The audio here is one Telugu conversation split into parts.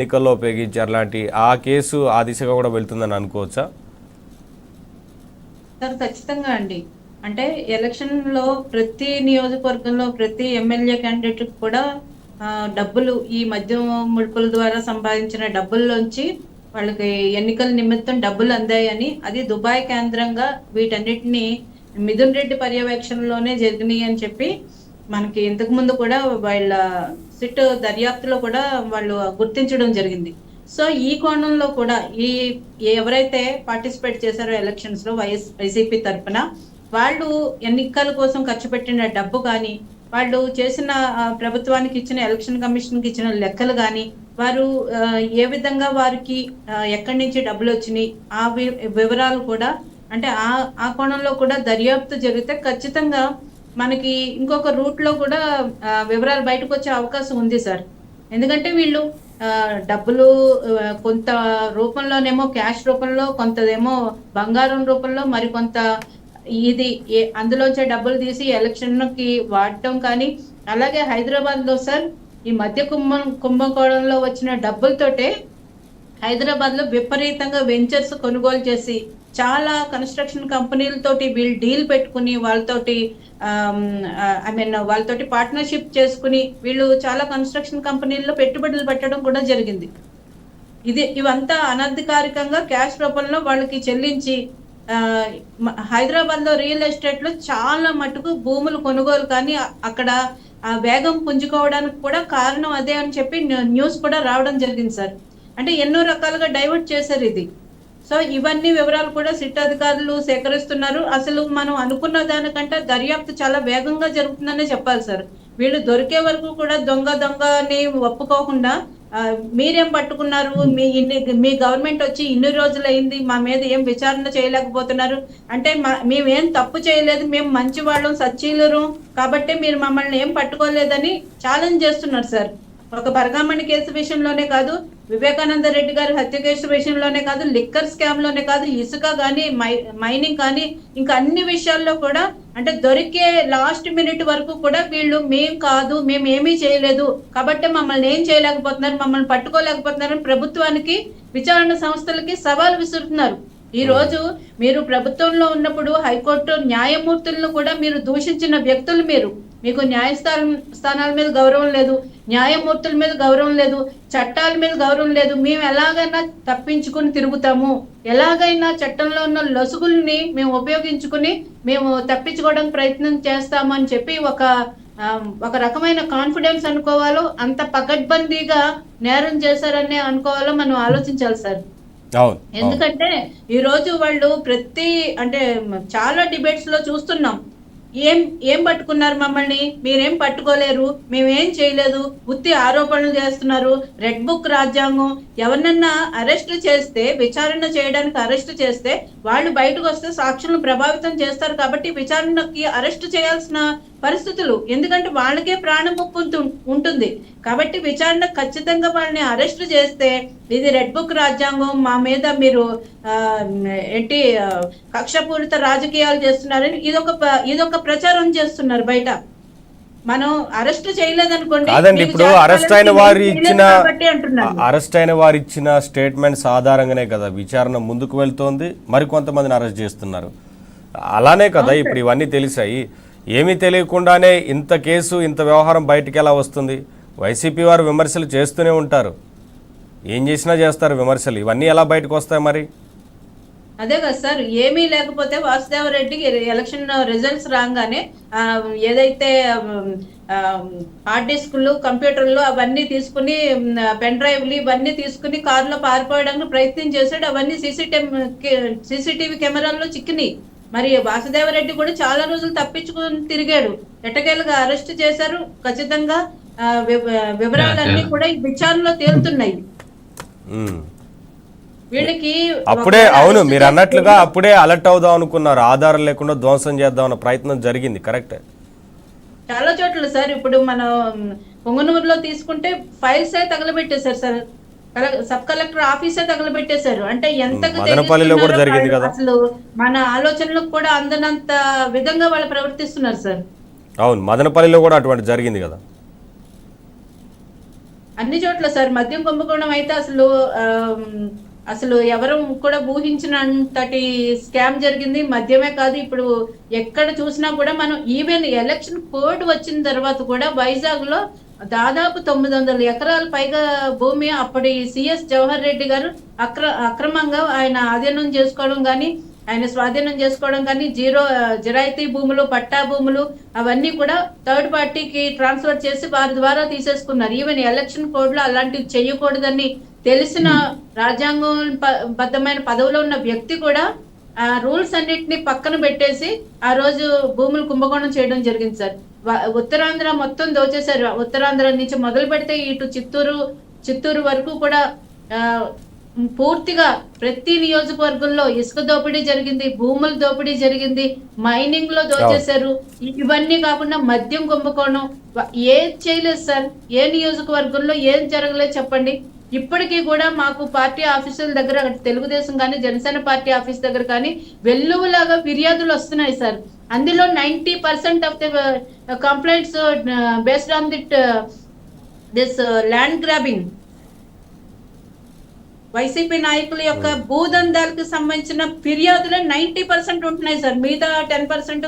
ఎన్నికల్లో ఉపయోగించారు లాంటి ఆ కేసు ఆ దిశగా కూడా వెళ్తుందని అనుకోవచ్చా? సార్ ఖచ్చితంగా అండి. అంటే ఎలక్షన్‌లో ప్రతి నియోజకవర్గంలో ప్రతి ఎమ్మెల్యే క్యాండిడేట్‌కి కూడా డబ్బులు ఈ మద్యం ముడుపుల ద్వారా సంపాదించిన డబ్బుల్లోంచి వాళ్ళకి ఎన్నికల నిమిత్తం డబ్బులు అందాయని, అది దుబాయ్ కేంద్రంగా వీటన్నిటిని మిథున్ రెడ్డి పర్యవేక్షణలోనే జరిగినాయి అని చెప్పి మనకి ఇంతకు ముందు కూడా వాళ్ళ సిట్ దర్యాప్తులో కూడా వాళ్ళు గుర్తించడం జరిగింది. సో ఈ కోణంలో కూడా ఈ ఎవరైతే పార్టిసిపేట్ చేశారో ఎలక్షన్స్ లో వైసీపీ తరఫున వాళ్ళు ఎన్నికల కోసం ఖర్చు పెట్టిన డబ్బు కానీ, వాళ్ళు చేసిన ప్రభుత్వానికి ఇచ్చిన ఎలక్షన్ కమిషన్ కి ఇచ్చిన లెక్కలు కానీ, వారు ఏ విధంగా వారికి ఎక్కడి నుంచి డబ్బులు వచ్చినాయి ఆ వివరాలు కూడా, అంటే ఆ కోణంలో కూడా దర్యాప్తు జరిగితే ఖచ్చితంగా మనకి ఇంకొక రూట్ లో కూడా వివరాలు బయటకు వచ్చే అవకాశం ఉంది సార్. ఎందుకంటే వీళ్ళు డబ్బులు కొంత రూపంలోనేమో క్యాష్ రూపంలో, కొంతదేమో బంగారం రూపంలో, మరి కొంత ఇది అందులోంచే డబ్బులు తీసి ఎలక్షన్ కి వాడటం కానీ, అలాగే హైదరాబాద్ లో సార్ ఈ మధ్య కుంభకోణంలో వచ్చిన డబ్బులతోటే హైదరాబాద్ లో విపరీతంగా వెంచర్స్ కొనుగోలు చేసి చాలా కన్స్ట్రక్షన్ కంపెనీలతోటి వీళ్ళు డీల్ పెట్టుకుని వాళ్ళతోటి వాళ్ళతోటి పార్ట్నర్షిప్ చేసుకుని వీళ్ళు చాలా కన్స్ట్రక్షన్ కంపెనీల్లో పెట్టుబడులు పెట్టడం కూడా జరిగింది. ఇవంతా అనధికారికంగా క్యాష్ రూపంలో వాళ్ళకి చెల్లించి హైదరాబాద్ లో రియల్ ఎస్టేట్ లో చాలా మటుకు భూములు కొనుగోలు కానీ అక్కడ వేగం పుంజుకోవడానికి కూడా కారణం అదే అని చెప్పి న్యూస్ కూడా రావడం జరిగింది సార్. అంటే ఎన్నో రకాలుగా డైవర్ట్ చేశారు ఇది. సో ఇవన్నీ వివరాలు కూడా సిట్ అధికారులు సేకరిస్తున్నారు. అసలు మనం అనుకున్న దానికంటే దర్యాప్తు చాలా వేగంగా జరుగుతుందనే చెప్పాలి సార్. వీళ్ళు దొరికే వరకు కూడా దొంగ అని ఒప్పుకోకుండా మీరేం పట్టుకున్నారు, మీ గవర్నమెంట్ వచ్చి ఇన్ని రోజులైంది, మా మీద ఏం విచారణ చేయలేకపోతున్నారు అంటే మేమేం తప్పు చేయలేదు, మేము మంచి వాళ్ళం, సచ్చీలరు కాబట్టి మీరు మమ్మల్ని ఏం పట్టుకోలేదని ఛాలెంజ్ చేస్తున్నారు సార్. ఒక బరగామణి కేసు విషయంలోనే కాదు, వివేకానంద రెడ్డి గారి హత్య కేసు విషయంలోనే కాదు, లిక్కర్ స్కామ్ లోనే కాదు, ఇసుక కానీ మైనింగ్ కానీ ఇంకా అన్ని విషయాల్లో కూడా అంటే దొరికే లాస్ట్ మినిట్ వరకు కూడా వీళ్ళు మేం కాదు, మేము ఏమీ చేయలేదు కాబట్టి మమ్మల్ని ఏం చేయలేకపోతున్నారు, మమ్మల్ని పట్టుకోలేకపోతున్నారు ప్రభుత్వానికి, విచారణ సంస్థలకి సవాల్ విసురుతున్నారు. ఈ రోజు మీరు ప్రభుత్వంలో ఉన్నప్పుడు హైకోర్టు న్యాయమూర్తులను కూడా మీరు దూషించిన వ్యక్తులు, మీకు స్థానాల మీద గౌరవం లేదు, న్యాయమూర్తుల మీద గౌరవం లేదు, చట్టాల మీద గౌరవం లేదు, మేము ఎలాగైనా తప్పించుకుని తిరుగుతాము, ఎలాగైనా చట్టంలో ఉన్న లొసుగుల్ని మేము ఉపయోగించుకుని మేము తప్పించుకోవడానికి ప్రయత్నం చేస్తాము అని చెప్పి ఒక రకమైన కాన్ఫిడెన్స్ అనుకోవాలో, అంత పకడ్బందీగా నేరం చేశారని అనుకోవాలో మనం ఆలోచించాలి సార్. ఎందుకంటే ఈ రోజు వాళ్ళు అంటే చాలా డిబేట్స్ లో చూస్తున్నాం, ఏం పట్టుకున్నారు మమ్మల్ని, మీరేం పట్టుకోలేరు, మేమేం చేయలేదు, ఉత్తి ఆరోపణలు చేస్తున్నారు, రెడ్ బుక్ రాజ్యాంగం, ఎవరినన్నా అరెస్ట్ చేస్తే, విచారణ చేయడానికి అరెస్ట్ చేస్తే వాళ్ళు బయటకు వస్తే సాక్షులను ప్రభావితం చేస్తారు కాబట్టి విచారణకి అరెస్ట్ చేయాల్సిన పరిస్థితులు, ఎందుకంటే వాళ్ళకే ప్రాణముప్పు ఉంటుంది కాబట్టి విచారణ ఖచ్చితంగా వాళ్ళని అరెస్ట్ చేస్తే ఇది రెడ్ బుక్ రాజ్యాంగం, మా మీద మీరు కక్షపూరిత రాజకీయాలు చేస్తున్నారని ఇదొక ప్రచారం చేస్తున్నారు బయట. మనం అరెస్ట్ చేయలేదనుకోండి, ఇప్పుడు అరెస్ట్ అయిన వారు ఇచ్చిన స్టేట్మెంట్స్ ఆధారంగానే కదా విచారణ ముందుకు వెళ్తోంది, మరికొంతమందిని అరెస్ట్ చేస్తున్నారు. అలానే కదా ఇప్పుడు ఇవన్నీ తెలిసాయి. ఏమీ తెలియకుండానే ఇంత కేసు, ఇంత వ్యవహారం బయటికి ఎలా వస్తుంది? వైసీపీ వారు విమర్శలు చేస్తూనే ఉంటారు, ఏం చేసినా చేస్తారు విమర్శలు, ఇవన్నీ ఎలా బయటకు వస్తాయి మరి? అదే కదా సార్, ఏమీ లేకపోతే వాసుదేవరెడ్డికి ఎలక్షన్ రిజల్ట్స్ రాగానే ఏదైతే హార్డ్ డిస్క్లు, కంప్యూటర్లు అవన్నీ తీసుకుని, పెన్ డ్రైవ్లు ఇవన్నీ తీసుకుని కారులో పారిపోవడానికి ప్రయత్నం చేశాడు. అవన్నీ సీసీటీవీ కెమెరాల్లో చిక్కినాయి. మరి వాసుదేవరెడ్డి కూడా చాలా రోజులు తప్పించుకుని తిరిగాడు, ఎట్టకేలుగా అరెస్ట్ చేశారు. ఖచ్చితంగా వివరాలన్నీ కూడా ఈ విచారణలో తేలుతున్నాయి. వీళ్ళకి అప్పుడే అవును మీరు అన్నట్లుగా అప్పుడే అలర్ట్ అవుదాం అనుకున్నారు, ఆధారం లేకుండా ధ్వంసం చేద్దాం అన్న ప్రయత్నం జరిగింది. కరెక్ట్, చాలా చోట్ల సార్. ఇప్పుడు మనం పొంగనూరులో తీసుకుంటే ఫైల్స్ తగలబెట్టేశారు సార్, సబ్ కలెక్టర్ ఆఫీసే తగలబెట్టేశారు. అంటే ఎంత అసలు మన ఆలోచనలకు కూడా అందనంత విధంగా వాళ్ళు ప్రవర్తిస్తున్నారు సార్. అవును, మదనపల్లిలో కూడా అటువంటి జరిగింది కదా. అన్ని చోట్ల సార్ మద్యం కుంభకోణం అయితే అసలు అసలు ఎవరు కూడా ఊహించినంతటి స్కామ్ జరిగింది. మద్యమే కాదు, ఇప్పుడు ఎక్కడ చూసినా కూడా మనం ఈవెన్ ఎలక్షన్ కోడ్ వచ్చిన తర్వాత కూడా వైజాగ్ లో దాదాపు 900 ఎకరాల పైగా భూమి అప్పటి సిఎస్ జవహర్ రెడ్డి గారు అక్రమంగా ఆయన ఆధీనం చేసుకోవడం కానీ, ఆయన స్వాధీనం చేసుకోవడం కానీ, జిరాయితీ భూములు, పట్టా భూములు అవన్నీ కూడా థర్డ్ పార్టీకి ట్రాన్స్ఫర్ చేసి వారి ద్వారా తీసేసుకున్నారు. ఈవెన్ ఎలక్షన్ కోడ్ లో అలాంటివి చేయకూడదని తెలిసిన రాజ్యాంగం బద్ధమైన పదవిలో ఉన్న వ్యక్తి కూడా ఆ రూల్స్ అన్నిటిని పక్కన పెట్టేసి ఆ రోజు భూములు కుంభకోణం చేయడం జరిగింది సార్. ఉత్తరాంధ్ర మొత్తం దోచేశారు. ఉత్తరాంధ్ర నుంచి మొదలు పెడితే ఇటు చిత్తూరు వరకు కూడా పూర్తిగా ప్రతి నియోజకవర్గంలో ఇసుక దోపిడీ జరిగింది, భూముల దోపిడీ జరిగింది, మైనింగ్ లో దోచేశారు. ఇవన్నీ కాకుండా మద్యం కుంభకోణం ఏం చేయలేదు సార్. ఏ నియోజకవర్గంలో ఏం జరగలేదు చెప్పండి. ఇప్పటికీ కూడా మాకు పార్టీ ఆఫీసుల దగ్గర, తెలుగుదేశం కానీ జనసేన పార్టీ ఆఫీస్ దగ్గర కానీ వెల్లువలాగా ఫిర్యాదులు వస్తున్నాయి సార్. అందులో 90% of the complaints based on this land grabbing, YCP నాయకుల యొక్క భూదందాలకు సంబంధించిన ఫిర్యాదులే 90% ఉంటున్నాయి సార్. మిగతా 10%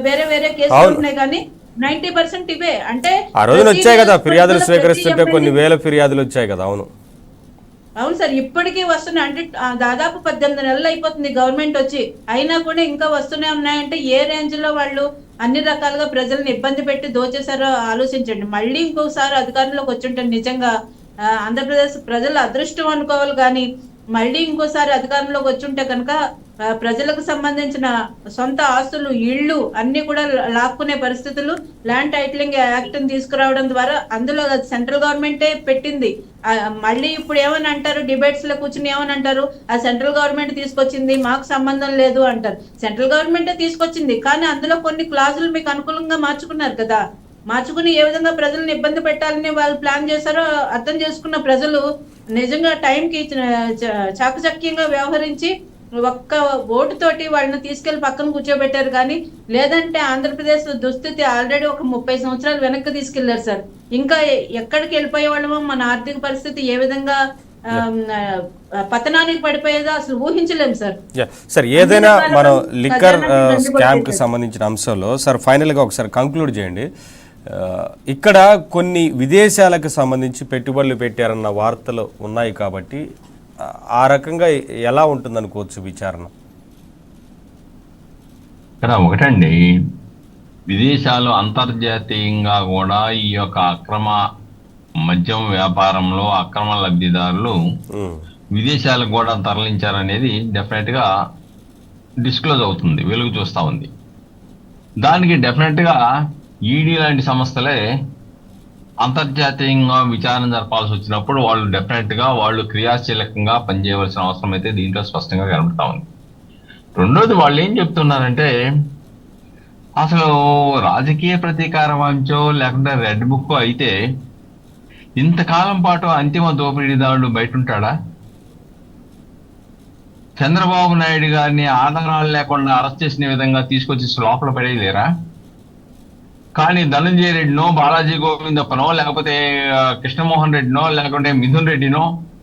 వేరే వేరే కేసులు ఉంటున్నాయి కానీ 90% ఇవే. అంటే ఆ రోజున వచ్చాయి కదా ఫిర్యాదులు స్వీకరిస్తుంటే కొన్ని వేల ఫిర్యాదులు వచ్చాయి కదా. అవును సార్, ఇప్పటికీ వస్తున్నాయి. అంటే దాదాపు 18 నెలలు అయిపోతుంది గవర్నమెంట్ వచ్చి, అయినా కూడా ఇంకా వస్తూనే ఉన్నాయంటే ఏ రేంజ్ లో వాళ్ళు అన్ని రకాలుగా ప్రజలను ఇబ్బంది పెట్టి దోచేశారో ఆలోచించండి. మళ్ళీ ఇంకొకసారి అధికారంలోకి వచ్చుంటే నిజంగా ఆంధ్రప్రదేశ్ ప్రజలు అదృష్టం అనుకోవాలి. కానీ మళ్ళీ ఇంకోసారి అధికారంలోకి వచ్చుంటే కనుక ప్రజలకు సంబంధించిన సొంత ఆస్తులు, ఇళ్ళు అన్ని కూడా లాక్కునే పరిస్థితులు, ల్యాండ్ టైటిలింగ్ యాక్ట్ తీసుకురావడం ద్వారా, అందులో సెంట్రల్ గవర్నమెంటే పెట్టింది. మళ్ళీ ఇప్పుడు ఏమని అంటారు, డిబేట్స్ లో కూర్చుని ఏమని అంటారు, ఆ సెంట్రల్ గవర్నమెంట్ తీసుకొచ్చింది, మాకు సంబంధం లేదు అంటారు. సెంట్రల్ గవర్నమెంటే తీసుకొచ్చింది, కానీ అందులో కొన్ని క్లాజులు మీకు అనుకూలంగా మార్చుకున్నారు కదా. మార్చుకుని ఏ విధంగా ప్రజలను ఇబ్బంది పెట్టాలని వాళ్ళు ప్లాన్ చేశారో అర్థం చేసుకున్న ప్రజలు నిజంగా టైంకి చాకచక్యంగా వ్యవహరించి ఒక్క ఓటుతోటి వాళ్ళని తీసుకెళ్లి పక్కన కూర్చోబెట్టారు. కానీ లేదంటే ఆంధ్రప్రదేశ్ దుస్థితి ఆల్రెడీ ఒక 30 సంవత్సరాలు వెనక్కి తీసుకెళ్లారు సార్. ఇంకా ఎక్కడికి వెళ్ళిపోయే వాళ్ళమో, మన ఆర్థిక పరిస్థితి ఏ విధంగా పతనానికి పడిపోయేదో అసలు ఊహించలేము సార్. సార్ ఏదైనా మనం లిక్కర్ స్కామ్ కి సంబంధించిన అంశంలో సార్ ఫైనల్ గా ఒకసారి కంక్లూడ్ చేయండి. ఇక్కడ కొన్ని విదేశాలకు సంబంధించి పెట్టుబడులు పెట్టారన్న వార్తలు ఉన్నాయి కాబట్టి ఆ రకంగా ఎలా ఉంటుంది అనుకోవచ్చు విచారణ? ఇక్కడ ఒకటండి, విదేశాలు అంతర్జాతీయంగా కూడా ఈ యొక్క అక్రమ మద్యం వ్యాపారంలో అక్రమ లబ్ధిదారులు విదేశాలకు కూడా తరలించారనేది డెఫినెట్ గా డిస్క్లోజ్ అవుతుంది, వెలుగు చూస్తా ఉంది. దానికి డెఫినెట్ గా ఈడీ లాంటి సంస్థలే అంతర్జాతీయంగా విచారణ జరపాల్సి వచ్చినప్పుడు వాళ్ళు డెఫినెట్ గా వాళ్ళు క్రియాశీలకంగా పనిచేయవలసిన అవసరం అయితే దీంట్లో స్పష్టంగా కనబడతా ఉంది. రెండోది, వాళ్ళు ఏం చెప్తున్నారంటే అసలు రాజకీయ ప్రతీకార వాంచో లేకుంటే రెడ్ బుక్ అయితే ఇంతకాలం పాటు అంతిమ దోపిడీదారుడు బయట ఉంటాడా? చంద్రబాబు నాయుడు గారిని ఆధారాలు లేకుండా అరెస్ట్ చేసిన విధంగా తీసుకొచ్చి లోపల పడేయలేరా? కానీ ధనంజయ రెడ్డినో, బాలాజీ గోవిందప్పనో, లేకపోతే కృష్ణమోహన్ రెడ్డినో, లేకుంటే మిథున్ రెడ్డినో